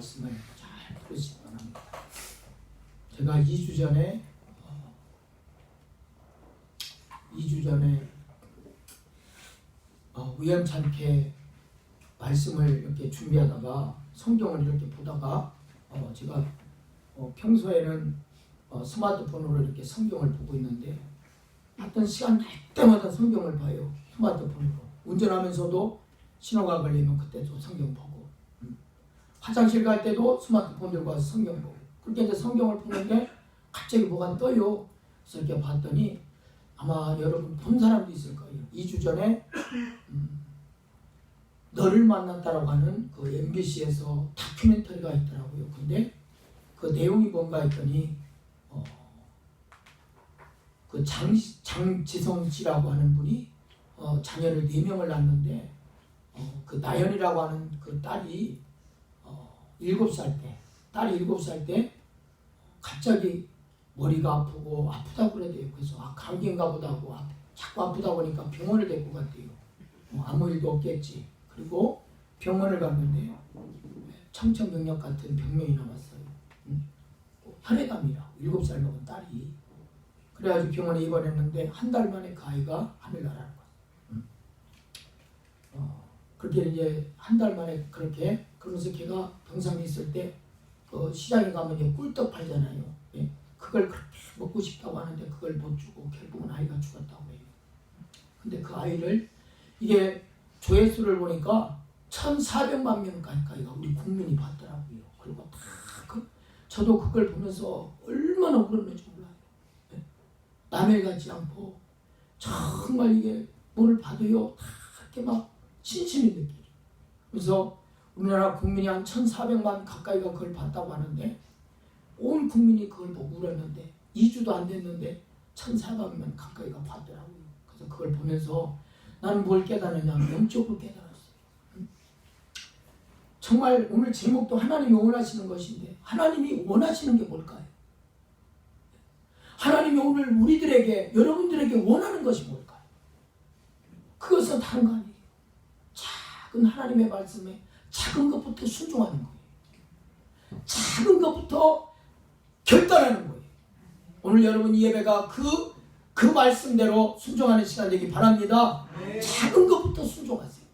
말씀을 잘 들으시기 바랍니다. 제가 2주 전에 우연찮게 말씀을 이렇게 준비하다가 성경을 이렇게 보다가 제가 평소에는 스마트폰으로 이렇게 성경을 보고 있는데 어떤 시간 날 때마다 성경을 봐요. 스마트폰으로. 운전하면서도 신호가 걸리면 그때도 성경 보고, 화장실 갈 때도 스마트폰 들고 와서 성경 보고. 그렇게 이제 성경을 보는데 갑자기 뭐가 떠요. 그래서 이렇게 봤더니 아마 여러분 본 사람도 있을 거예요. 2주 전에 너를 만났다라고 하는 그 MBC에서 다큐멘터리가 있더라고요. 근데 그 내용이 뭔가 했더니 그 장지성 씨라고 하는 분이 자녀를 4명을 낳았는데 그 나연이라고 하는 그 딸이 7살 때, 딸이 7살 때 갑자기 머리가 아프다고 그래요. 그래서 감기인가 보다 하고 자꾸 아프다 보니까 병원을 데리고 갔대요. 아무 일도 없겠지. 그리고 병원을 갔는데 청천벽력 같은 병명이 남았어요. 혈액암이라고 7살 먹은 딸이. 그래가지고 병원에 입원했는데 한 달 만에 그 아이가 하늘나라는 거예요. 그렇게 이제 한 달 만에 그렇게. 그러면서 걔가 병상에 있을 때 시장에 가면 꿀떡 팔잖아요. 예? 그걸 그렇게 먹고 싶다고 하는데 그걸 못 주고 결국은 아이가 죽었다고 해요. 근데 그 아이를 이게 조회수를 보니까 1,400만 명 가까이가 우리 국민이 봤더라고요. 그리고 다 저도 그걸 보면서 얼마나 울었는지 몰라요. 예? 남의 같지 않고 정말 이게 뭐를 봐도요 다 이렇게 막 신심이 느껴요. 그래서 우리나라 국민이 한 1,400만 가까이가 그걸 봤다고 하는데 온 국민이 그걸 보고 울었는데 2주도 안 됐는데 1,400만 가까이가 봤더라고요. 그래서 그걸 보면서 나는 뭘 깨달았냐면 영적으로 깨달았어요. 정말 오늘 제목도 하나님이 원하시는 것인데 하나님이 원하시는 게 뭘까요? 하나님이 오늘 우리들에게, 여러분들에게 원하는 것이 뭘까요? 그것은 다른 거 아니에요. 작은 하나님의 말씀에 작은 것부터 순종하는 거예요. 작은 것부터 결단하는 거예요. 오늘 여러분 이 예배가 그 말씀대로 순종하는 시간 되기 바랍니다. 작은 것부터 순종하세요.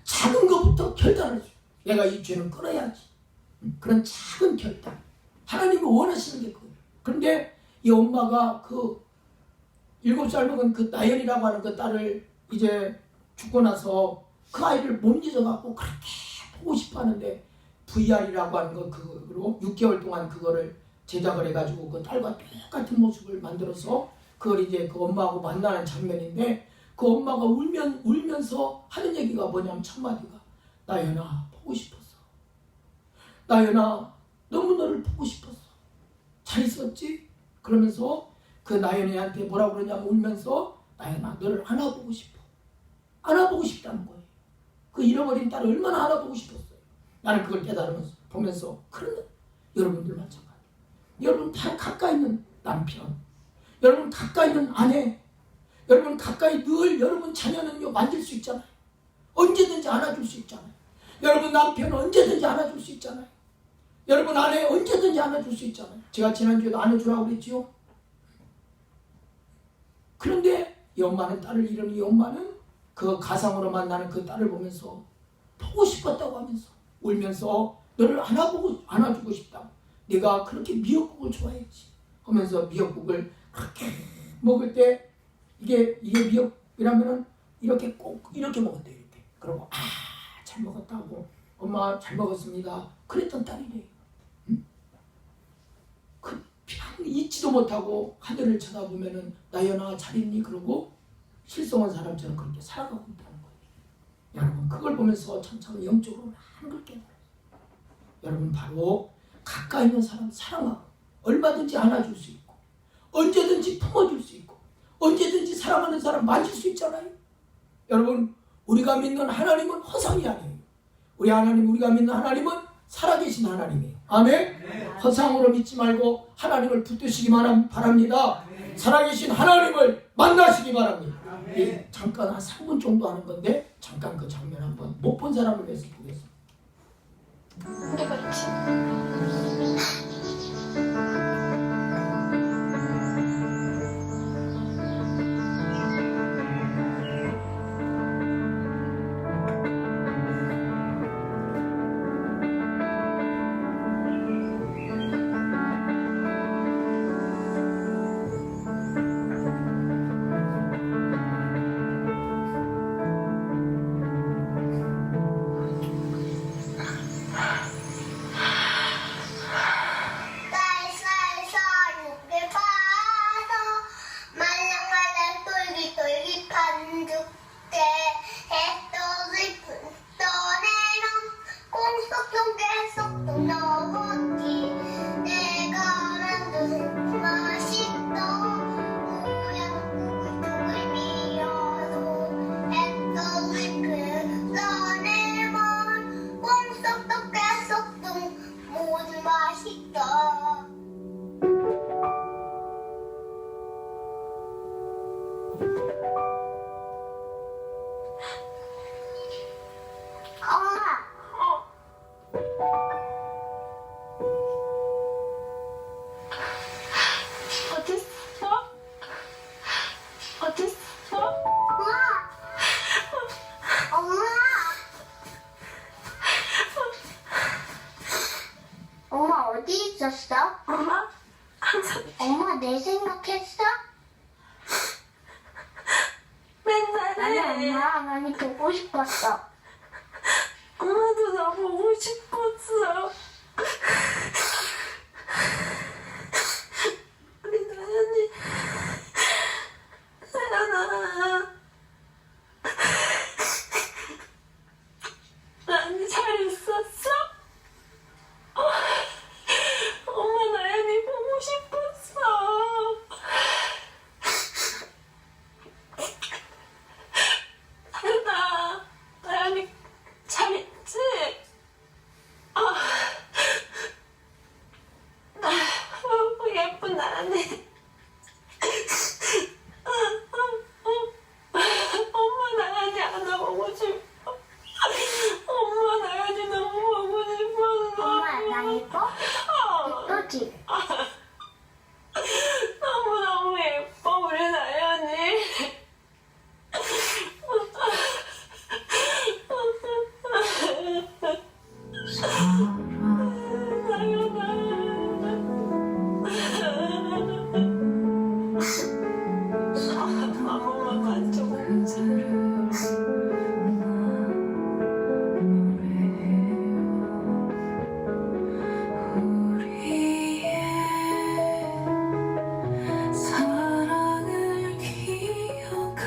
작은 것부터 결단하세요. 내가 이 죄는 끊어야지. 그런 작은 결단. 하나님이 원하시는 게 그거예요. 그런데 이 엄마가 그 7살 먹은 그 나연이라고 하는 그 딸을 이제 죽고 나서 그 아이를 못 잊어갖고 그렇게 보고 싶어 하는데 VR이라고 하는 거 그거로 6개월 동안 그거를 제작을 해가지고 그 딸과 똑같은 모습을 만들어서 그걸 이제 그 엄마하고 만나는 장면인데 그 엄마가 울면서 하는 얘기가 뭐냐면 첫 마디가 나연아 보고 싶었어. 나연아 너무 너를 보고 싶었어. 잘 있었지? 그러면서 그 나연이한테 뭐라고 그러냐면 울면서 나연아 너를 안아보고 싶어. 안아보고 싶다는 거예요. 그 잃어버린 딸을 얼마나 알아보고 싶었어요. 나는 그걸 깨달으면서 보면서 그런 여러분들 마찬가지. 여러분 다 가까이 있는 남편, 여러분 가까이 있는 아내, 여러분 가까이 늘 여러분 자녀는요 만질 수 있잖아요. 언제든지 안아줄 수 있잖아요. 여러분 남편 언제든지 안아줄 수 있잖아요. 여러분 아내 언제든지 안아줄 수 있잖아요. 제가 지난주에도 안아주라고 그랬지요. 그런데 이 엄마는 딸을 잃은 이 엄마는 그 가상으로 만나는 그 딸을 보면서 보고 싶었다고 하면서 울면서 너를 안아주고 싶다고. 내가 그렇게 미역국을 좋아했지 하면서 미역국을 그렇게 먹을 때 이게 미역이라면은 이렇게 꼭 이렇게 먹었대요. 이렇게. 그러고 잘 먹었다고 엄마 잘 먹었습니다. 그랬던 딸이래요. 응? 그 잊지도 못하고 하늘을 쳐다보면은 나연아 잘 있니? 그러고 실성한 사람처럼 그렇게 살아가고 있다는 거예요. 여러분 그걸 보면서 천천히 영적으로 많은 걸 깨달아요. 여러분 바로 가까이 있는 사람 사랑하고 얼마든지 안아줄 수 있고 언제든지 품어줄 수 있고 언제든지 사랑하는 사람 만질 수 있잖아요. 여러분 우리가 믿는 하나님은 허상이 아니에요. 우리가 믿는 하나님은 살아계신 하나님이에요. 아멘. 허상으로 믿지 말고 하나님을 붙드시기 바랍니다. 살아계신 하나님을 만나시기 바랍니다. 예, 잠깐 한 3분 정도 하는 건데 잠깐 그 장면 한번 못 본 사람을 위해서 보겠습니다. 있었어? 엄마 항상 엄마 내 생각했어? 맨날 아니 해. 엄마 많이 보고 싶었어. 엄마도 나 보고 싶었어. 우리 나연이 나연아, 나연이 잘 있었어? 엄마 나연이 보고 싶었어. 나연아, 나연이 잘 있지? 예쁜 나연이. 엄마 나연이 안아보고 싶어. 엄마 나연이 너무 보고 싶었어. 엄마 나 예뻐? 예쁘지? 너무너무 예뻐 우리 나연이. 아무만 만져보고 사랑을 기억하는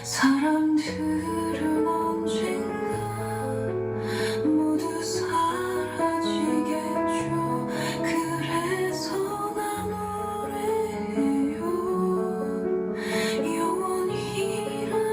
사람들은 언젠가 모두 사라지겠죠. 그래서 난 노래해요. 영원히라면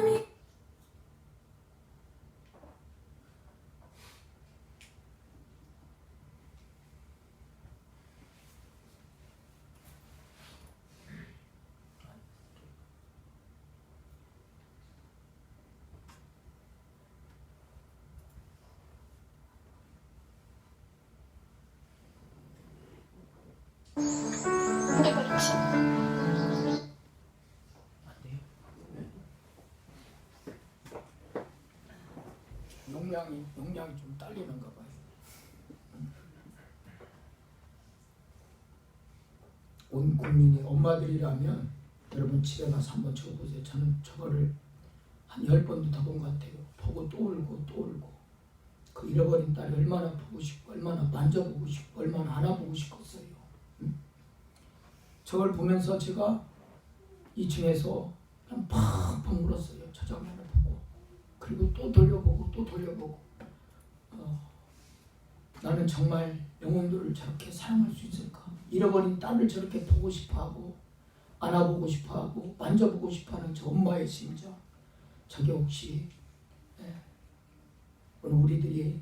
근데 그렇지. 안 돼요? 용량이 좀 딸리는가 봐요. 온 국민이 엄마들이라면 여러분 집에 가서 한번 적어보세요. 저는 저거를 한 10번도 더 본 것 같아요. 보고 또 울고 또 울고. 그 잃어버린 딸이 얼마나 보고 싶고 얼마나 만져보고 싶고 얼마나 안아보고 싶었어요. 저걸 보면서 제가 2층에서 그냥 팍팍 울었어요. 저 장면을 보고. 그리고 또 돌려보고 또 돌려보고. 나는 정말 영혼들을 저렇게 사랑할 수 있을까? 잃어버린 딸을 저렇게 보고 싶어하고 안아보고 싶어하고 만져보고 싶어하는 저 엄마의 심정. 저게 혹시 오늘 우리들이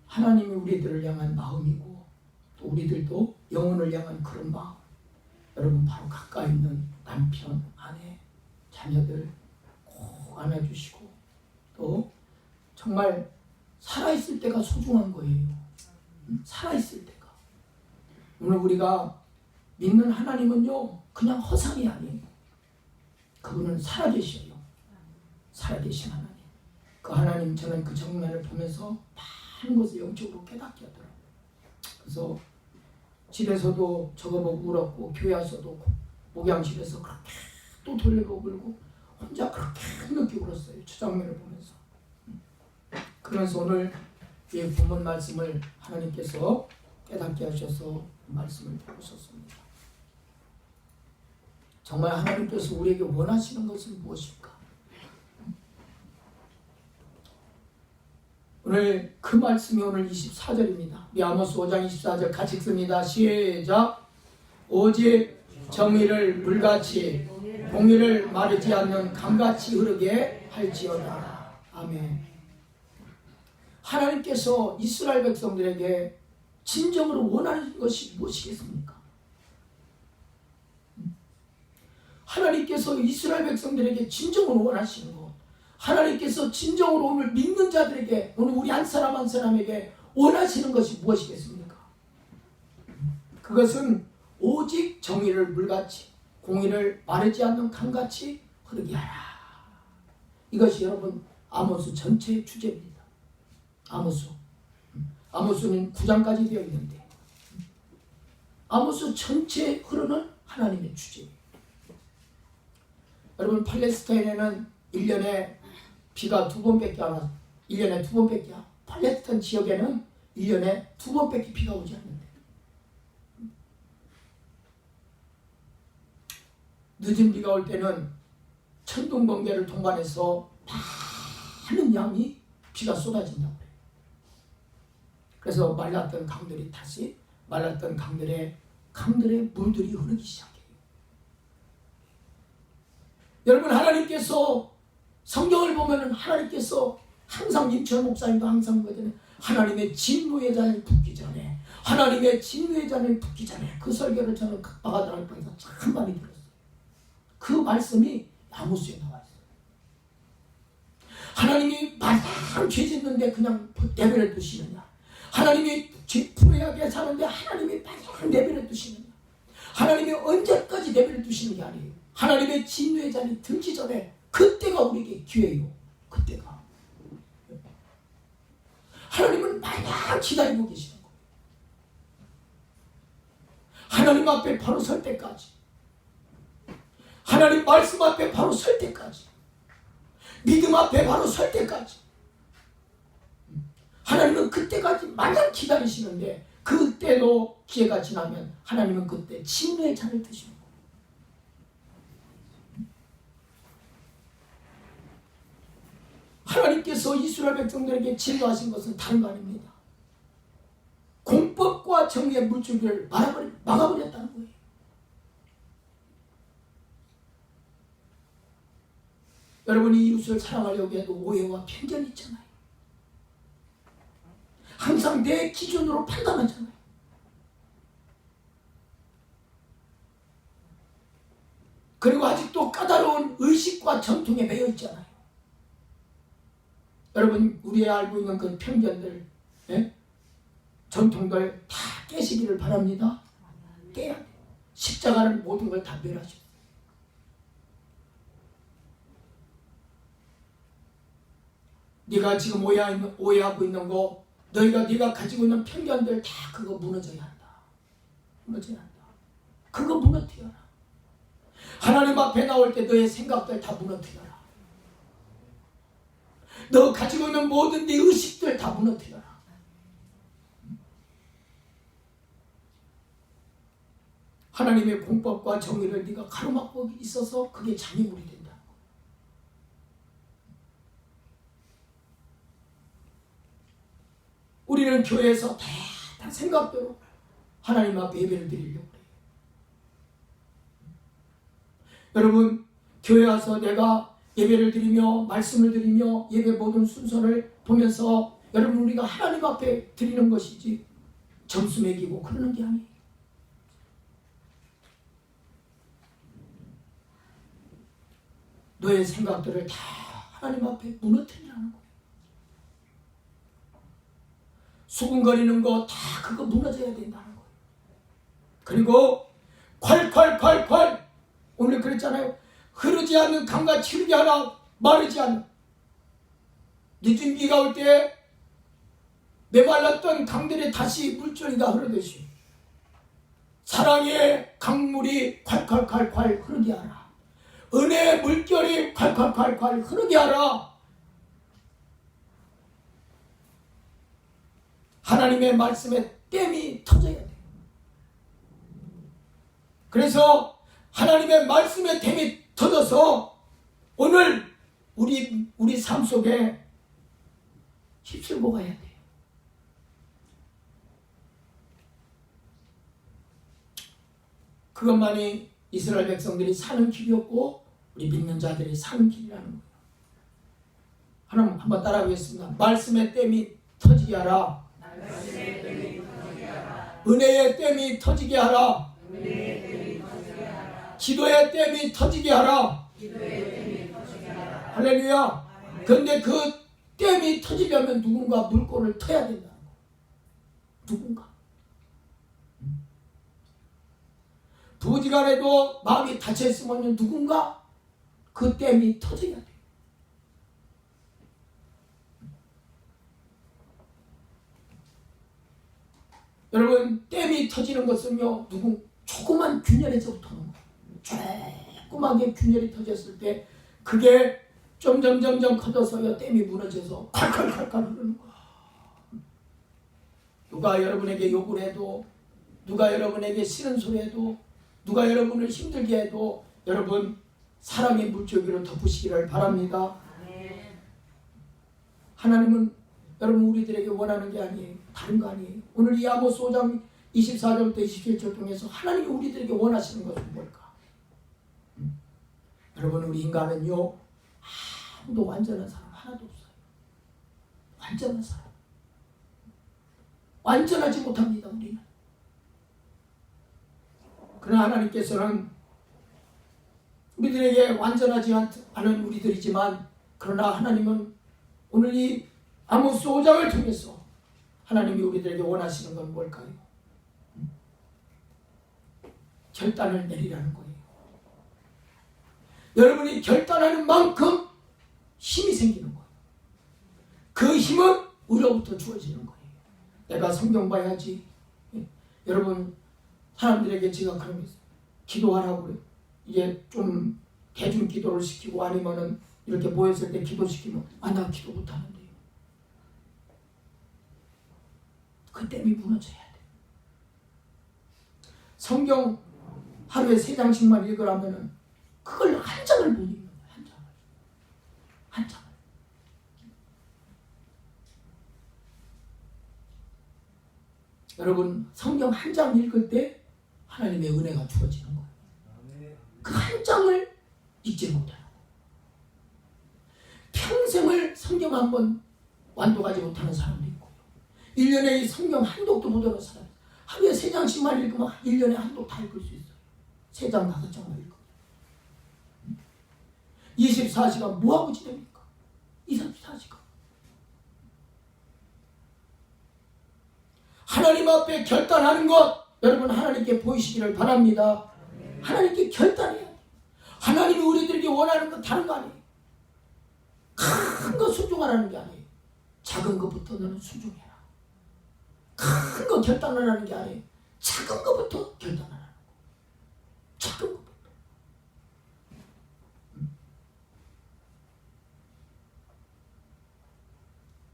하나님이 우리들을 향한 마음이고 또 우리들도 영혼을 향한 그런 마음. 여러분 바로 가까이 있는 남편, 아내, 자녀들 꼭 안아주시고 또 정말 살아있을 때가 소중한 거예요. 살아있을 때가. 오늘 우리가 믿는 하나님은요 그냥 허상이 아니에요. 그분은 살아계셔요. 살아계신 하나님. 그 하나님, 저는 그 장면을 보면서 많은 것을 영적으로 깨닫게 하더라고요. 그래서 집에서도 저거 보고 울었고 교회 와서도 목양실에서 그렇게 또 돌려보고 울고 혼자 그렇게 늦게 울었어요. 저 장면을 보면서. 그러면서 오늘 이 본문 말씀을 하나님께서 깨닫게 하셔서 말씀을 보셨습니다. 정말 하나님께서 우리에게 원하시는 것은 무엇일까? 오늘 그 말씀이 오늘 24절입니다. 우리 아모스 5장 24절 같이 읽습니다. 시작. 오직 정의를 물같이 공의를 마르지 않는 강같이 흐르게 할지어다. 아멘. 하나님께서 이스라엘 백성들에게 진정으로 원하는 것이 무엇이겠습니까? 하나님께서 이스라엘 백성들에게 진정으로 원하시는 것, 하나님께서 진정으로 오늘 믿는 자들에게, 오늘 우리 한 사람 한 사람에게 원하시는 것이 무엇이겠습니까? 그것은 오직 정의를 물같이 공의를 마르지 않는 강같이 흐르게 하라. 이것이 여러분 아모스 전체의 주제입니다. 아모스. 아모스는 9장까지 되어 있는데 아모스 전체에 흐르는 하나님의 주제예요. 여러분 팔레스타인에는 1년에 비가 2번밖에 안 와서 1년에 2번밖에 팔레스타인 지역에는 1년에 2번밖에 비가 오지 않는데 늦은 비가 올 때는 천둥 번개를 동반해서 많은 양이 비가 쏟아진다고 해요. 그래서 말랐던 강들이 다시 말랐던 강들의 물들이 흐르기 시작해요. 여러분 하나님께서 성경을 보면은 하나님께서 항상 임철 목사님도 항상 그러잖아요. 하나님의 진노의 잔을 붓기 전에 하나님의 진노의 잔을 붓기 전에 그 설교를 저는 극박하다는 방에서 참 많이 들었어요. 그 말씀이 아모스에 나와 있어요. 하나님이 마냥 죄 짓는데 그냥 내버려 두시느냐? 하나님이 죄 풀어야게 사는데 하나님이 마냥 내버려 두시느냐? 하나님이 언제까지 내버려 두시는 게 아니에요. 하나님의 진노의 잔이 들기 전에 그때가 우리에게 기회예요. 그때가. 하나님은 마냥 기다리고 계시는 거예요. 하나님 앞에 바로 설 때까지. 하나님 말씀 앞에 바로 설 때까지. 믿음 앞에 바로 설 때까지. 하나님은 그때까지 마냥 기다리시는데 그때도 기회가 지나면 하나님은 그때 진노의 잔을 드시는 거예요. 하나님께서 이스라엘 백성들에게 진노하신 것은 다른 거 아닙니다. 공법과 정의의 물줄기를 막아버렸다는 거예요. 여러분이 이웃을 사랑하려고 해도 오해와 편견이 있잖아요. 항상 내 기준으로 판단하잖아요. 그리고 아직도 까다로운 의식과 전통에 매여 있잖아요. 여러분 우리 알고 있는 그 편견들, 전통들 다 깨시기를 바랍니다. 깨야 돼. 십자가는 모든 걸 다 멸하죠. 네가 지금 오해하고 있는 거, 네가 가지고 있는 편견들 다 그거 무너져야 한다. 무너져야 한다. 그거 무너뜨려라. 하나님 앞에 나올 때 너의 생각들 다 무너뜨려라. 너 가지고 있는 모든 네 의식들 다 무너뜨려라. 하나님의 공법과 정의를 네가 가로막고 있어서 그게 장애물이 된다. 우리는 교회에서 다 생각대로 하나님 앞에 예배를 드리려고 해요. 여러분 교회 와서 내가 예배를 드리며 말씀을 드리며 예배 모든 순서를 보면서 여러분 우리가 하나님 앞에 드리는 것이지 점수 매기고 그러는 게 아니에요. 너의 생각들을 다 하나님 앞에 무너뜨리라는 거예요. 수군거리는 거 다 그거 무너져야 된다는 거예요. 그리고 콸콸콸콸 오늘 그랬잖아요. 흐르지 않는 강같이 흐르게 하라. 마르지 않는 늦은 비가 올 때 메말랐던 강들에 다시 물줄기가 흐르듯이 사랑의 강물이 콸콸콸콸 흐르게 하라. 은혜의 물결이 콸콸콸콸 흐르게 하라. 하나님의 말씀에 댐이 터져야 돼요. 그래서 하나님의 말씀에 댐이 터져서 오늘 우리 삶 속에 휩쓸고 가야 돼요. 그것만이 이스라엘 백성들이 사는 길이었고 우리 믿는 자들이 사는 길이라는 거예요. 하나님 한번 따라하겠습니다. 말씀의 댐이 터지게 하라. 은혜의 댐이 터지게 하라. 기도의 댐이 터지게 하라. 할렐루야. 그런데 그 댐이 터지려면 누군가 물꼬를 터야 된다는 거예요. 누군가. 부지간에도 마음이 닫혀있으면 누군가 그 댐이 터져야 돼요. 여러분 댐이 터지는 것은요 조그만 균열에서부터 오는 거예요. 조그맣게 균열이 터졌을 때 그게 점점 커져서요 댐이 무너져서 칼칼칼칼 흐르는 거예요. 누가 여러분에게 욕을 해도, 누가 여러분에게 싫은 소리 해도, 누가 여러분을 힘들게 해도 여러분 사랑의 물줄기로 덮으시기를 바랍니다. 하나님은 여러분 우리들에게 원하는 게 아니에요. 다른 거 아니에요. 오늘 이 아모스 5장 24절부터 27절 통해서 하나님이 우리들에게 원하시는 것은 뭘까? 여러분 우리 인간은요 아무도 완전한 사람 하나도 없어요. 완전한 사람 완전하지 못합니다. 우리는. 그러나 하나님께서는 우리들에게 완전하지 않은 우리들이지만 그러나 하나님은 오늘 이 아모스 5장을 통해서 하나님이 우리들에게 원하시는 건 뭘까요? 결단을 내리라는 거예요. 여러분이 결단하는 만큼 힘이 생기는 거예요. 그 힘은 우리로부터 주어지는 거예요. 내가 성경 봐야지. 여러분 사람들에게 제가 그러면서 기도하라고 그래요. 이게 좀 대중 기도를 시키고 아니면은 이렇게 모였을 때 기도시키면 나 기도 못하는데요. 그 댐이 무너져야 돼. 성경 하루에 3장씩만 읽으라면은 그걸 한 장을 못 읽는 거예요. 한 장을. 여러분 성경 한 장 읽을 때 하나님의 은혜가 주어지는 거예요. 그 한 장을 읽지 못하는 거예요. 평생을 성경 한 번 완독하지 못하는 사람도 있고요. 1년에 이 성경 한 독도 못 읽는 사람, 하루에 3장씩만 읽으면 1년에 한 독 다 읽을 수 있어요. 3장, 5장만 읽으면. 24시간 뭐하고 지냅니까? 24시간. 하나님 앞에 결단하는 것 여러분 하나님께 보이시기를 바랍니다. 하나님께 결단해야 돼. 하나님이 우리들에게 원하는 건 다른 거 아니에요. 큰 거 순종하라는 게 아니에요. 작은 것부터 너는 순종해라. 큰 거 결단하라는 게 아니에요. 작은 것부터 결단하라는 거. 작은 것부터.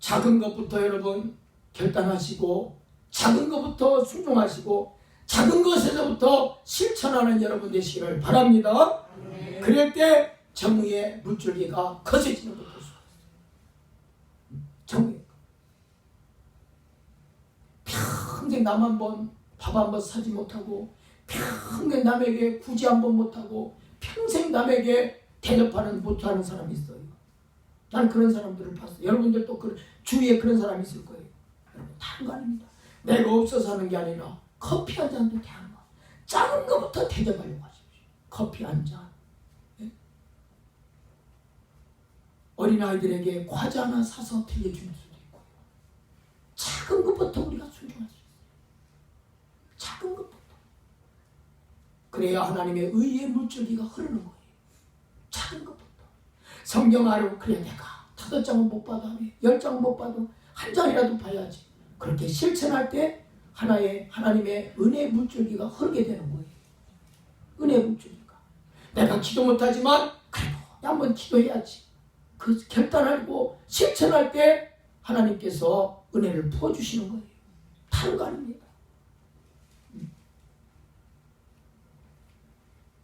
작은 것부터 여러분 결단하시고 작은 것부터 순종하시고 작은 것에서부터 실천하는 여러분 되시기를 바랍니다. 그럴 때 정의의 물줄기가 거세지는 것을 볼 수 있어요. 정의. 평생 남 한 번 밥 한 번 사지 못하고 평생 남에게 구지 한 번 못하고 평생 남에게 대접하는 못하는 사람이 있어요. 난 그런 사람들을 봤어요. 여러분들도 주위에 그런 사람이 있을 거예요. 여러분 다른 거 아닙니다. 내가 없어서 하는 게 아니라 커피 한 잔도 대하는 거. 작은 거부터 대접하려고 하십시오. 커피 한 잔. 네? 어린아이들에게 과자 하나 사서 들려주는 수도 있고요. 작은 것부터 우리가 순종할 수 있어요. 작은 것부터. 그래야 하나님의 의의 물줄기가 흐르는 거예요. 작은 것부터. 성경 아래로 그래 내가 5장은 못 봐도 10장은 못 봐도 한 장이라도 봐야지. 그렇게 실천할 때 하나님의 은혜의 물줄기가 흐르게 되는 거예요. 은혜의 물줄기가. 내가 기도 못하지만 그래도 한번 기도해야지. 그 결단하고 실천할 때 하나님께서 은혜를 부어주시는 거예요. 다른 거 아닙니다.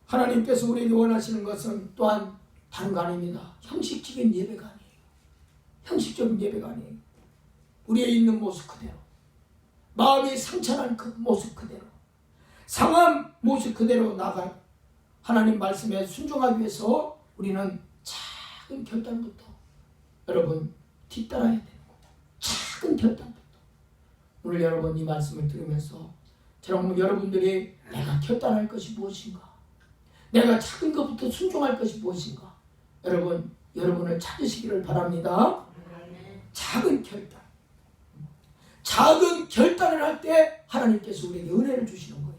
하나님께서 우리에게 원하시는 것은 또한 다른 거 아닙니다. 형식적인 예배가 아니에요. 형식적인 예배가 아니에요. 우리의 있는 모습 그대로, 마음이 상처난 그 모습 그대로, 상한 모습 그대로 나갈 하나님 말씀에 순종하기 위해서 우리는 작은 결단부터 여러분 뒤따라야 되는 거예요. 작은 결단부터. 오늘 여러분 이 말씀을 들으면서 저는 여러분들이 내가 결단할 것이 무엇인가, 내가 작은 것부터 순종할 것이 무엇인가, 여러분을 찾으시기를 바랍니다. 작은 결단. 작은 결단을 할 때 하나님께서 우리에게 은혜를 주시는 거예요.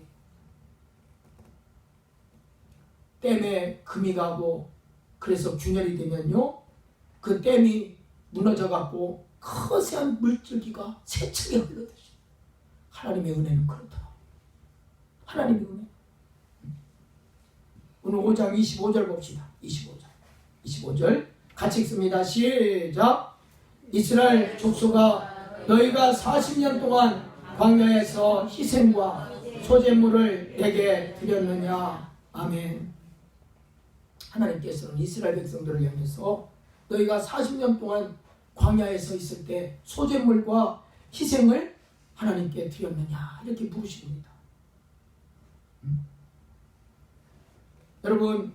댐에 금이 가고 그래서 균열이 되면요, 그 댐이 무너져 갖고 거세한 물줄기가 세척에 흘러들어요. 하나님의 은혜는 그렇다. 하나님의 은혜. 오늘 5장 25절 봅시다. 25절 같이 읽습니다. 시작. 이스라엘 족속아 너희가 40년 동안 광야에서 희생과 소제물을 내게 드렸느냐. 아멘. 하나님께서는 이스라엘 백성들을 향해서 너희가 40년 동안 광야에서 있을 때 소제물과 희생을 하나님께 드렸느냐 이렇게 물으십니다. 여러분,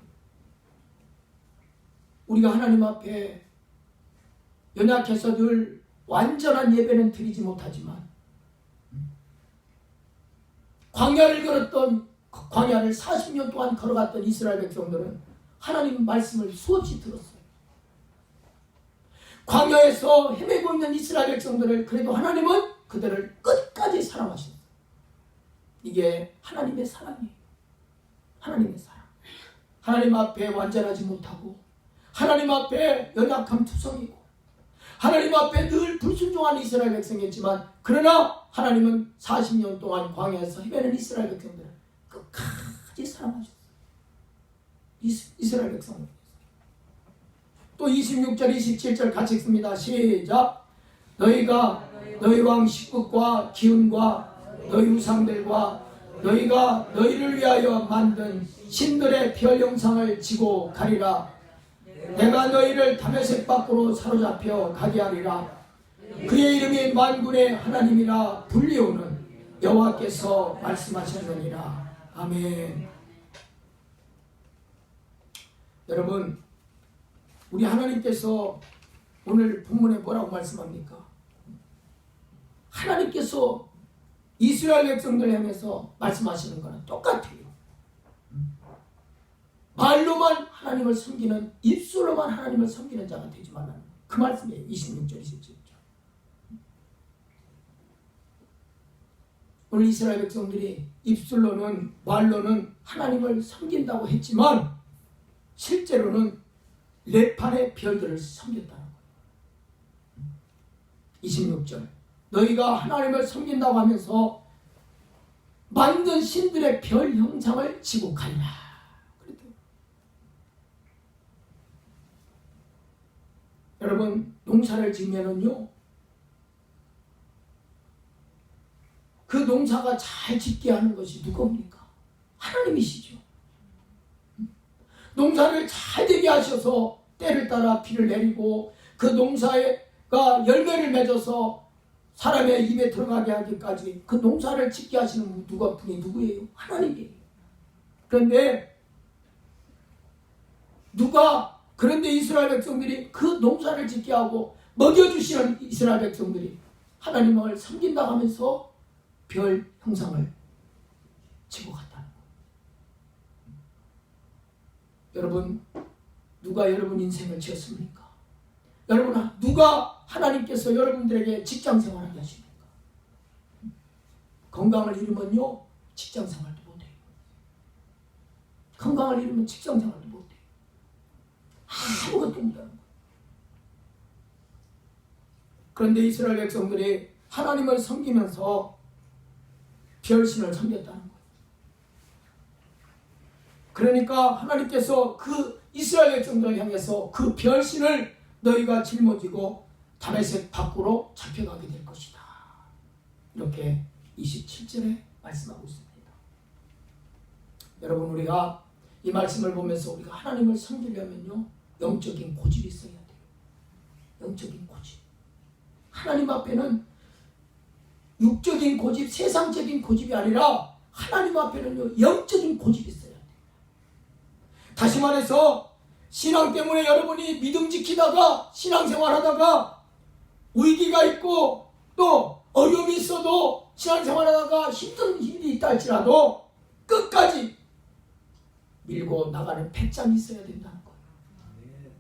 우리가 하나님 앞에 연약해서 늘 완전한 예배는 드리지 못하지만 광야를 40년 동안 걸어갔던 이스라엘 백성들은 하나님 말씀을 수없이 들었어요. 광야에서 헤매고 있는 이스라엘 백성들을 그래도 하나님은 그들을 끝까지 사랑하셨어요. 이게 하나님의 사랑이에요. 하나님의 사랑. 하나님 앞에 완전하지 못하고 하나님 앞에 연약함 투성이고 하나님 앞에 늘 불순종한 이스라엘 백성이었지만 그러나 하나님은 40년 동안 광야에서 헤매는 이스라엘 백성들을 끝까지 사랑하셨어요. 이스라엘 백성을. 또 26절 27절 같이 읽습니다. 시작. 너희가 너희 왕 식국과 기운과 너희 우상들과 너희가 너희를 위하여 만든 신들의 별 형상을 지고 가리라. 내가 너희를 다메섹 밖으로 사로잡혀 가게 하리라. 그의 이름이 만군의 하나님이라 불리우는 여호와께서 말씀하셨느니라. 아멘. 여러분, 우리 하나님께서 오늘 본문에 뭐라고 말씀합니까? 하나님께서 이스라엘 백성들 향해서 말씀하시는 거는 똑같아요. 말로만 하나님을 섬기는, 입술로만 하나님을 섬기는 자가 되지 말라는 그 말씀이에요. 26절 27절. 오늘 이스라엘 백성들이 입술로는 말로는 하나님을 섬긴다고 했지만 실제로는 레판의 별들을 섬겼다는 거예요. 26절. 너희가 하나님을 섬긴다고 하면서 만든 신들의 별 형상을 지고 가리라. 그랬대요. 여러분, 농사를 지으면은요, 그 농사가 잘 짓게 하는 것이 누굽니까? 하나님이시죠. 농사를 잘 되게 하셔서 때를 따라 비를 내리고 그 농사가 열매를 맺어서 사람의 입에 들어가게 하기까지 그 농사를 짓게 하시는 분이 누구예요? 하나님이에요. 그런데 그런데 이스라엘 백성들이 그 농사를 짓게 하고 먹여주시는 이스라엘 백성들이 하나님을 섬긴다고 하면서 별 형상을 지고 갔다는 거예요. 여러분, 누가 여러분 인생을 지었습니까? 여러분, 누가 하나님께서 여러분들에게 직장생활하게 하십니까? 건강을 잃으면요, 직장생활도 못해요. 건강을 잃으면 직장생활도 못해요. 아무것도 못하는 거예요. 그런데 이스라엘 백성들이 하나님을 섬기면서 별신을 섬겼다는 거예요. 그러니까 하나님께서 그 이스라엘 백성들을 향해서 그 별신을 너희가 짊어지고 다메섹 밖으로 잡혀가게 될 것이다. 이렇게 27절에 말씀하고 있습니다. 여러분, 우리가 이 말씀을 보면서 우리가 하나님을 섬기려면요, 영적인 고집이 있어야 돼요. 영적인 고집. 하나님 앞에는 육적인 고집, 세상적인 고집이 아니라 하나님 앞에는요, 영적인 고집이 있어야 돼요. 다시 말해서 신앙 때문에 여러분이 믿음 지키다가 신앙생활하다가 위기가 있고 또 어려움이 있어도 신앙생활하다가 힘든 일이 있다 할지라도 끝까지 밀고 나가는 배짱이 있어야 된다는 거예요.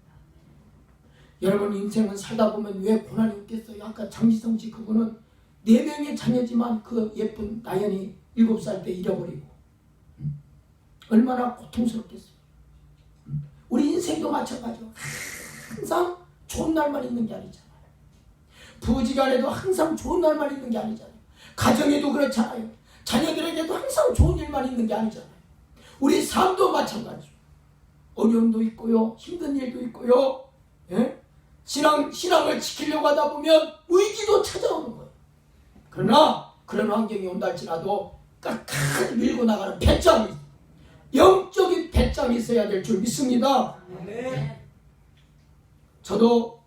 여러분, 인생은 살다 보면 왜 고난이 없겠어요? 아까 장지성 씨 그분은 4명의 자녀지만 그 예쁜 나연이 7살 때 잃어버리고 얼마나 고통스럽겠어요. 우리 인생도 마찬가지로 항상 좋은 날만 있는 게 아니잖아요. 부지간에도 항상 좋은 날만 있는 게 아니잖아요. 가정에도 그렇잖아요. 자녀들에게도 항상 좋은 일만 있는 게 아니잖아요. 우리 삶도 마찬가지죠. 어려움도 있고요, 힘든 일도 있고요. 예? 신앙을 지키려고 하다 보면 위기도 찾아오는 거예요. 그러나 그런 환경이 온다 할지라도 끝까지 밀고 나가는 배짱이, 영적인 배짱이 있어야 될 줄 믿습니다. 저도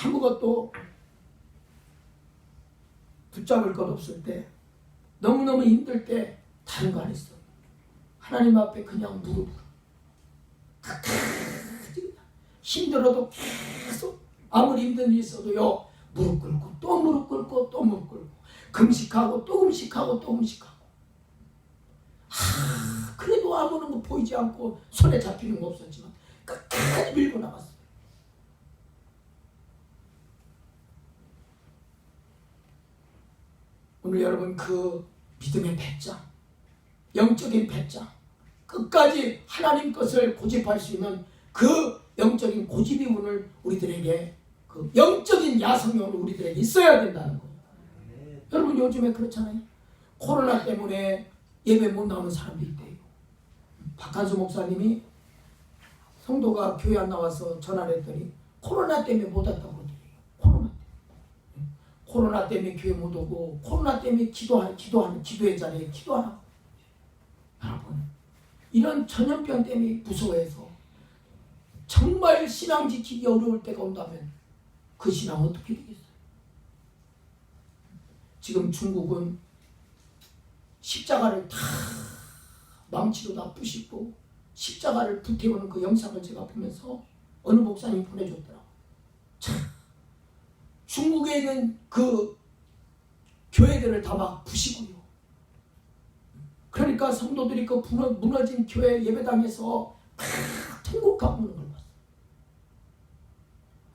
아무것도 붙잡을 것 없을 때, 너무너무 힘들 때 다른 거 안 했어요. 하나님 앞에 그냥 무릎, 힘들어도 계속 아무리 힘든 일이 있어도요, 무릎 꿇고 또 무릎 꿇고 또 무릎 꿇고, 금식하고 또 금식하고 또 금식하고. 그래도 아무런 거 보이지 않고 손에 잡히는 거 없었지만 끝까지 밀고 나갔어요. 오늘 여러분 그 믿음의 배짱, 영적인 배짱, 끝까지 하나님 것을 고집할 수 있는 그 영적인 고집이 오늘 우리들에게, 그 영적인 야성이 오늘 우리들에게 있어야 된다는 거예요. 여러분 요즘에 그렇잖아요. 코로나 때문에 예배 못 나오는 사람들이 있대요. 박한수 목사님이 성도가 교회 안 나와서 전화를 했더니 코로나 때문에 못 왔다고 그러더래요. 코로나 때문에 교회 못 오고, 코로나 때문에 기도의 자리에 기도하라고. 여러분, 이런 전염병 때문에 무서워해서 정말 신앙 지키기 어려울 때가 온다면 그 신앙 어떻게 되겠어요? 지금 중국은 십자가를 다 망치로 다 부시고 십자가를 불태우는 그 영상을 제가 보면서 어느 목사님이 보내줬더라고요. 참, 중국에 있는 그 교회들을 다 막 부시고요. 그러니까 성도들이 그 무너진 교회 예배당에서 다 통곡하고 오는 걸 봤어요.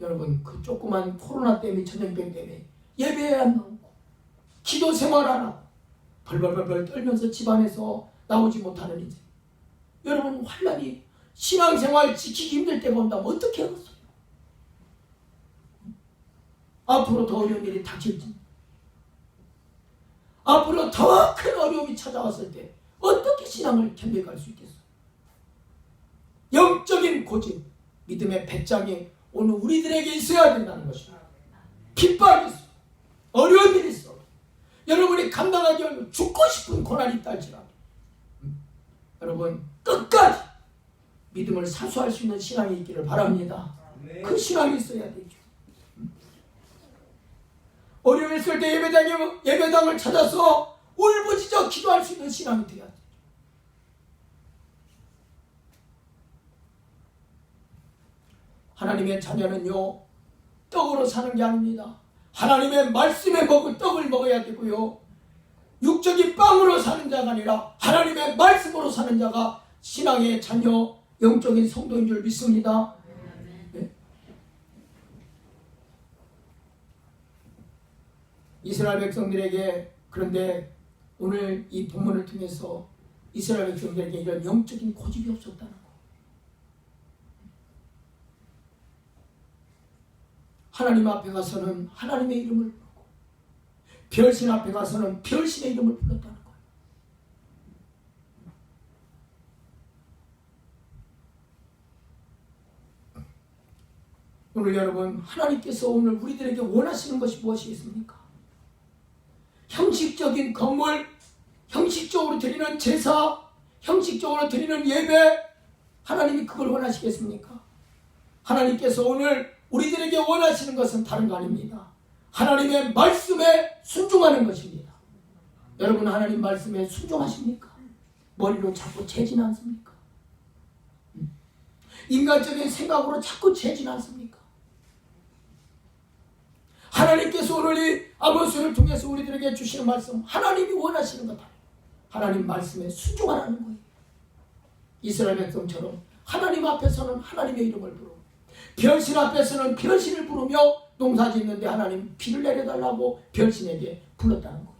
여러분, 그 조그만 코로나 때문에, 전염병 때문에 예배에 안 나오고 기도 생활 안 하고 벌벌벌 떨면서 집안에서 나오지 못하는 이제, 여러분 환란이, 신앙생활 지키기 힘들 때가 온다면 어떻게 하겠어요? 앞으로 더 어려운 일이 닥칠지, 앞으로 더 큰 어려움이 찾아왔을 때 어떻게 신앙을 견뎌갈 수 있겠어요? 영적인 고집, 믿음의 배짱이 오늘 우리들에게 있어야 된다는 것입니다. 핍박이 있어, 어려운 일이 있어, 여러분이 감당하기 어려운 죽고 싶은 고난이 있다 할지라도 여러분 끝까지 믿음을 사수할 수 있는 신앙이 있기를 바랍니다. 그 신앙이 있어야 되죠. 어려움이 있을 때 예배당을 찾아서 울부짖어 기도할 수 있는 신앙이 되어야 돼요. 하나님의 자녀는요, 떡으로 사는 게 아닙니다. 하나님의 말씀에 먹을 떡을 먹어야 되고요, 육적인 빵으로 사는 자가 아니라 하나님의 말씀으로 사는 자가 신앙의 자녀, 영적인 성도인 줄 믿습니다. 네. 이스라엘 백성들에게, 그런데 오늘 이 본문을 통해서 이스라엘 백성들에게 이런 영적인 고집이 없었다는 거. 하나님 앞에 가서는 하나님의 이름을 부르고, 별신 앞에 가서는 별신의 이름을 불렀다는 거예요. 오늘 여러분, 하나님께서 오늘 우리들에게 원하시는 것이 무엇이겠습니까? 형식적인 건물, 형식적으로 드리는 제사, 형식적으로 드리는 예배, 하나님이 그걸 원하시겠습니까? 하나님께서 오늘 우리들에게 원하시는 것은 다른 거 아닙니다. 하나님의 말씀에 순종하는 것입니다. 여러분, 하나님 말씀에 순종하십니까? 머리로 자꾸 재진 않습니까? 인간적인 생각으로 자꾸 재진 않습니까? 하나님께서 오늘 이 아모스를 통해서 우리들에게 주시는 말씀, 하나님이 원하시는 거다. 하나님 말씀에 순종하라는 거예요. 이스라엘 백성처럼 하나님 앞에서는 하나님의 이름을 부르고, 별신 앞에서는 별신을 부르며 농사 짓는데 하나님 비를 내려달라고 별신에게 불렀다는 거예요.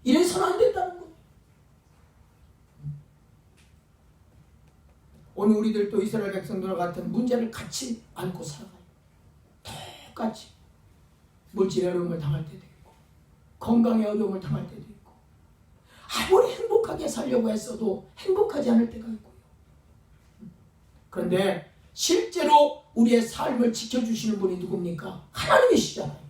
이래서는 안 된다는 거예요. 오늘 우리들도 이스라엘 백성들과 같은 문제를 같이 안고 살아가요. 똑같이 물질의 어려움을 당할 때도 있고, 건강에 어려움을 당할 때도 있고, 아무리 행복하게 살려고 했어도 행복하지 않을 때가 있고요. 그런데 실제로 우리의 삶을 지켜주시는 분이 누굽니까? 하나님이시잖아요.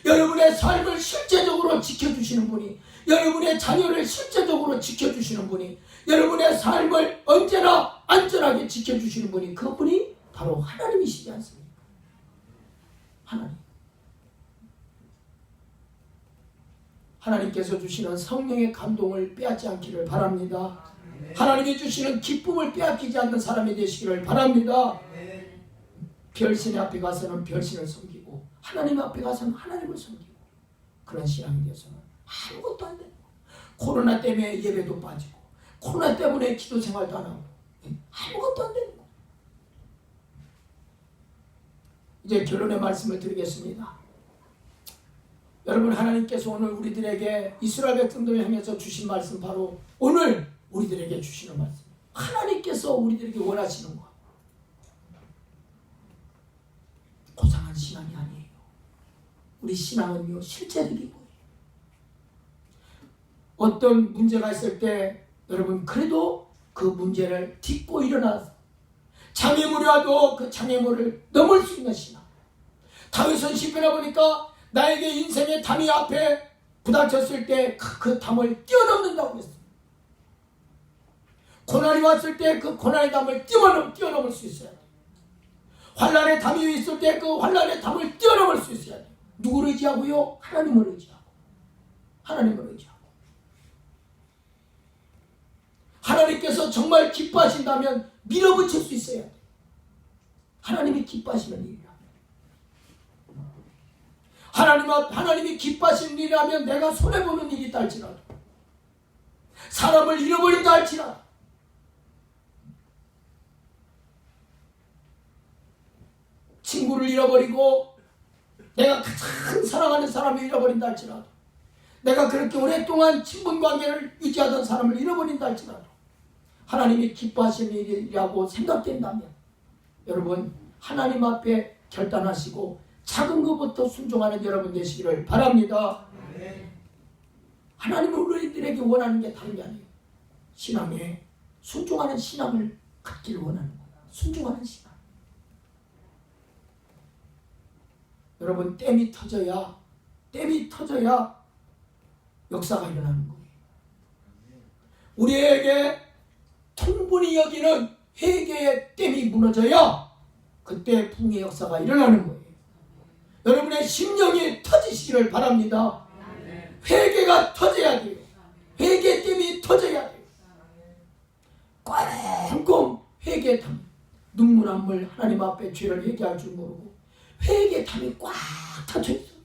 여러분의 삶을 실제적으로 지켜주시는 분이, 여러분의 자녀를 실제적으로 지켜주시는 분이, 여러분의 삶을 언제나 안전하게 지켜주시는 분이, 그분이 바로 하나님이시지 않습니까? 하나님. 하나님께서 주시는 성령의 감동을 빼앗지 않기를 바랍니다. 하나님이 주시는 기쁨을 빼앗기지 않는 사람이 되시기를 바랍니다. 별신 앞에 가서는 별신을 섬기고, 하나님 앞에 가서는 하나님을 섬기고, 그런 신앙이 되어서는 아무것도 안 되는 거예요. 코로나 때문에 예배도 빠지고, 코로나 때문에 기도 생활도 안 하고, 아무것도 안 되는 거예요. 이제 결론의 말씀을 드리겠습니다. 여러분, 하나님께서 오늘 우리들에게, 이스라엘 백성들을 향해서 주신 말씀, 바로 오늘 우리들에게 주시는 말씀, 하나님께서 우리들에게 원하시는 것, 고상한 신앙이 아니에요. 우리 신앙은요, 실제적인 거예요. 어떤 문제가 있을 때 여러분, 그래도 그 문제를 딛고 일어나서 장애물이 와도 그 장애물을 넘을 수 있는 신앙. 다윗은 시편에 보니까 나에게 인생의 담이 앞에 부닥쳤을 때 그 담을 뛰어넘는다고 했어요. 고난이 왔을 때 그 고난의 담을 뛰어넘을 수 있어야 돼요. 환난의 담이 있을 때 그 환난의 담을 뛰어넘을 수 있어야 돼요. 누구를 의지하고요? 하나님을 의지하고. 하나님을 의지하고. 하나님께서 정말 기뻐하신다면 밀어붙일 수 있어야 돼요. 하나님이 기뻐하시는 일이라. 하나님이 기뻐하시는 일이라면 내가 손해보는 일이 있다 할지라도, 사람을 잃어버린다 할지라도, 친구를 잃어버리고, 내가 가장 사랑하는 사람을 잃어버린다 할지라도, 내가 그렇게 오랫동안 친분관계를 유지하던 사람을 잃어버린다 할지라도, 하나님이 기뻐하시는 일이라고 생각된다면, 여러분, 하나님 앞에 결단하시고 작은 것부터 순종하는 여러분 되시기를 바랍니다. 하나님은 우리들에게 원하는 게 다른 게 아니에요. 신앙에 순종하는 신앙을 갖기를 원하는 거예요. 순종하는 신앙. 여러분, 땜이 터져야 역사가 일어나는 거예요. 우리에게 통분히 여기는 회개의 땜이 무너져야 그때 부흥의 역사가 일어나는 거예요. 여러분의 심령이 터지시기를 바랍니다. 회개가 터져야 돼요. 회개 땜이 터져야 돼요. 꽁꽁 회개의 담, 눈물 한 물 하나님 앞에 죄를 회개할 줄 모르고 회개의 담이 꽉 닫혀 있어요.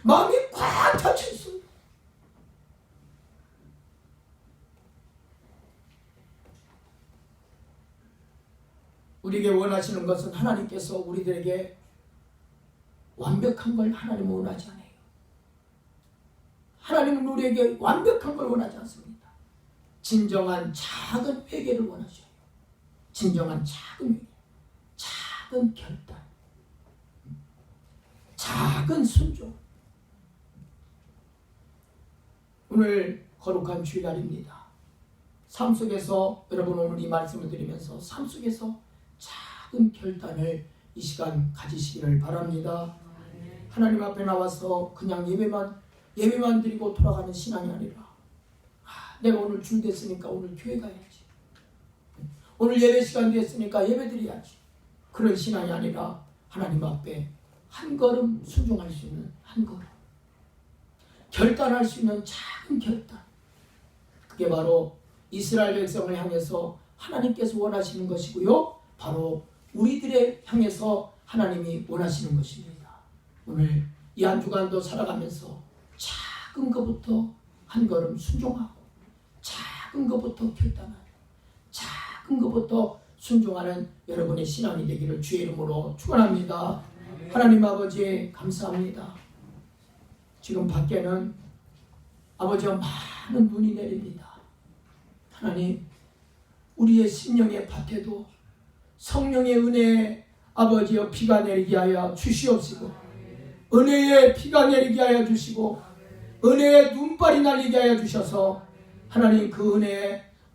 마음이 꽉 닫혀 있어요. 우리에게 원하시는 것은, 하나님께서 우리들에게 완벽한 걸 하나님은 원하지 않아요. 하나님은 우리에게 완벽한 걸 원하지 않습니다. 진정한 작은 회개를 원하셔요. 진정한 작은 회개, 작은 결단, 작은 순종. 오늘 거룩한 주일날입니다. 삶 속에서, 여러분, 오늘 이 말씀을 드리면서 삶 속에서 작은 결단을 이 시간 가지시기를 바랍니다. 하나님 앞에 나와서 그냥 예배만 드리고 돌아가는 신앙이 아니라, 내가 오늘 줄 됐으니까 오늘 교회 가야지, 오늘 예배 시간 됐으니까 예배 드려야지, 그런 신앙이 아니라 하나님 앞에 한 걸음 순종할 수 있는 한 걸음, 결단할 수 있는 작은 결단, 그게 바로 이스라엘 백성을 향해서 하나님께서 원하시는 것이고요, 바로 우리들의 향해서 하나님이 원하시는 것입니다. 오늘 이 한 주간도 살아가면서 작은 것부터 한 걸음 순종하고, 작은 것부터 결단하고, 작은 것부터 순종하는 여러분의 신앙이 되기를 주의 이름으로 축원합니다. 하나님 아버지, 감사합니다. 지금 밖에는 아버지와 많은 눈이 내립니다. 하나님, 우리의 심령의 밭에도 성령의 은혜에 아버지여 비가 내리게 하여 주시옵시고, 은혜의 비가 내리게 하여 주시고 은혜의 눈발이 날리게 하여 주셔서 하나님 그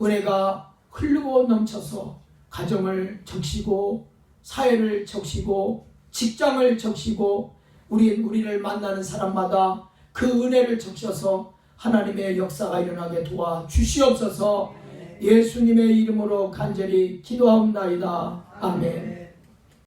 은혜가 흐르고 넘쳐서 가정을 적시고 사회를 적시고 직장을 적시고 우리를 만나는 사람마다 그 은혜를 적셔서 하나님의 역사가 일어나게 도와주시옵소서. 예수님의 이름으로 간절히 기도하옵나이다. 아멘.